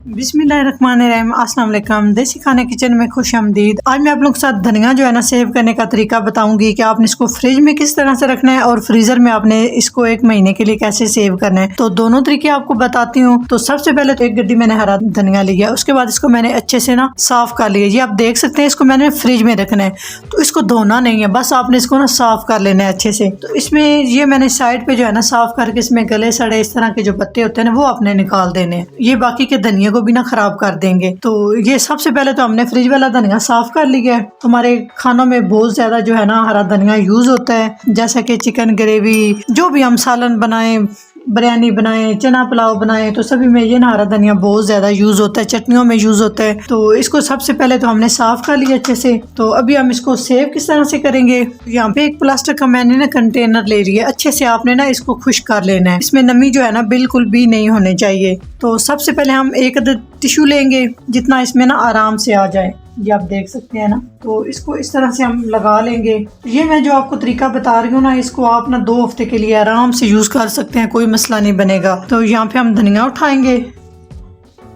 बिस्मिल्लाहिर्रहमानिर्रहीम, अस्सलाम वालेकुम। देसी खाने किचन में खुश आमदीद। आज मैं आप लोगों के साथ धनिया जो है ना सेव करने का तरीका बताऊंगी कि आपने इसको फ्रिज में किस तरह से रखना है और फ्रीजर में आपने इसको 1 महीने के लिए कैसे सेव करना है। तो दोनों तरीके आपको बताती हूँ। तो सबसे पहले तो 1 गड्डी मैंने हरा धनिया लिया, उसके बाद इसको मैंने अच्छे से ना साफ कर लिया। ये आप देख सकते हैं, इसको मैंने फ्रिज में रखना है, तो इसको धोना नहीं है, बस आपने इसको ना साफ कर लेना है अच्छे से। तो इसमें ये मैंने साइड पे जो है ना साफ करके इसमें गले सड़े इस तरह के जो पत्ते होते हैं ना वो आपने निकाल देने हैं। ये बाकी के धनिया को भी ना खराब कर देंगे। तो ये सबसे पहले तो हमने फ्रिज वाला धनिया साफ कर लिया है। हमारे खानों में बहुत ज्यादा जो है ना हरा धनिया यूज होता है, जैसा कि चिकन ग्रेवी, जो भी हम सालन बनाएं, बिरयानी बनाए, चना पुलाव बनाए, तो सभी में ये ना हरा धनिया बहुत ज्यादा यूज होता है, चटनियों में यूज होता है। तो इसको सबसे पहले तो हमने साफ कर लिया अच्छे से। तो अभी हम इसको सेव किस तरह से करेंगे। यहाँ पे एक प्लास्टिक का मैंने ना कंटेनर ले लिया, अच्छे से आपने ना इसको खुश्क कर लेना है। इसमें नमी जो है ना बिल्कुल भी नहीं होनी चाहिए। तो सबसे पहले हम एक अदद टिश्यू लेंगे जितना इसमें ना आराम से आ जाए, ये आप देख सकते हैं ना। तो इसको इस तरह से हम लगा लेंगे। ये मैं जो आपको तरीका बता रही हूँ ना, इसको आप ना 2 हफ्ते के लिए आराम से यूज कर सकते हैं, कोई मसला नहीं बनेगा। तो यहाँ पे हम धनिया उठाएंगे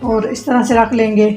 और इस तरह से रख लेंगे।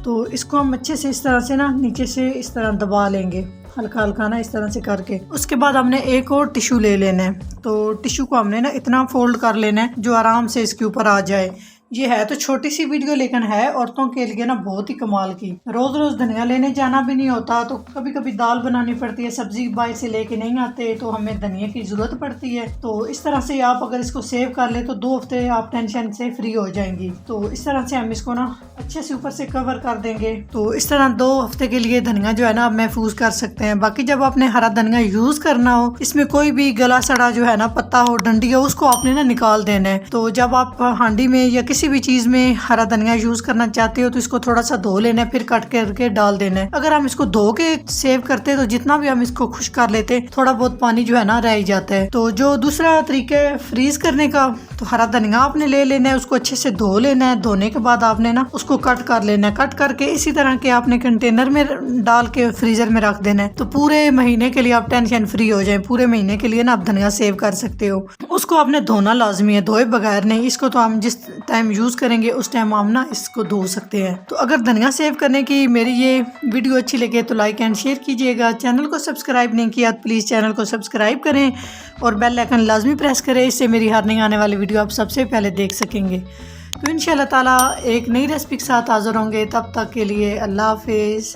तो इसको हम अच्छे से इस तरह से ना नीचे से इस तरह दबा लेंगे, हल्का हल्का ना इस तरह से करके। उसके बाद हमने एक और टिश्यू ले लेना है। तो टिश्यू को हमने ना इतना फोल्ड कर लेना है जो आराम से इसके ऊपर आ जाए। ये है तो छोटी सी वीडियो, लेकिन है औरतों के लिए ना बहुत ही कमाल की। रोज रोज धनिया लेने जाना भी नहीं होता, तो कभी कभी दाल बनानी पड़ती है, सब्जी बाई से लेके नहीं आते, तो हमें धनिया की जरूरत पड़ती है। तो इस तरह से आप अगर इसको सेव कर ले तो 2 हफ्ते आप टेंशन से फ्री हो जाएंगी। तो इस तरह से हम इसको ना अच्छे से ऊपर से कवर कर देंगे। तो इस तरह 2 हफ्ते के लिए धनिया जो है ना आप महफूज कर सकते हैं। बाकी जब आपने हरा धनिया यूज करना हो, इसमें कोई भी गला सड़ा जो है ना पत्ता हो, डंडी हो, उसको आपने ना निकाल देना है। तो जब आप हांडी में या किसी भी चीज में हरा धनिया यूज करना चाहते हो तो इसको थोड़ा सा धो लेना है, फिर कट करके डाल देना है। अगर हम इसको धो के सेव करते तो जितना भी हम इसको खुश्क कर लेते, थोड़ा बहुत पानी जो है ना रह जाता है। तो जो दूसरा तरीका है फ्रीज करने का, तो हरा धनिया आपने ले लेना है, उसको अच्छे से धो लेना है। धोने के बाद आपने ना उसको कट कर लेना है। कट करके इसी तरह के आपने कंटेनर में डाल के फ्रीजर में रख देना है। तो पूरे महीने के लिए आप टेंशन फ्री हो जाए। पूरे महीने के लिए ना आप धनिया सेव कर सकते हो। उसको आपने धोना लाजमी है, धोए बगैर नहीं। इसको तो हम जिस टाइम यूज करेंगे उस टाइम हम ना इसको धो सकते हैं। तो अगर धनिया सेव करने की मेरी ये वीडियो अच्छी लगे तो लाइक एंड शेयर कीजिएगा। चैनल को सब्सक्राइब नहीं किया तो प्लीज़ चैनल को सब्सक्राइब करें और बेल आइकन लाजमी प्रेस करें, इससे मेरी हर नई आने वाली वीडियो आप सबसे पहले देख सकेंगे। तो इंशाल्लाह ताला एक नई रेसिपी के साथ हाजिर होंगे। तब तक के लिए अल्लाह हाफिज़।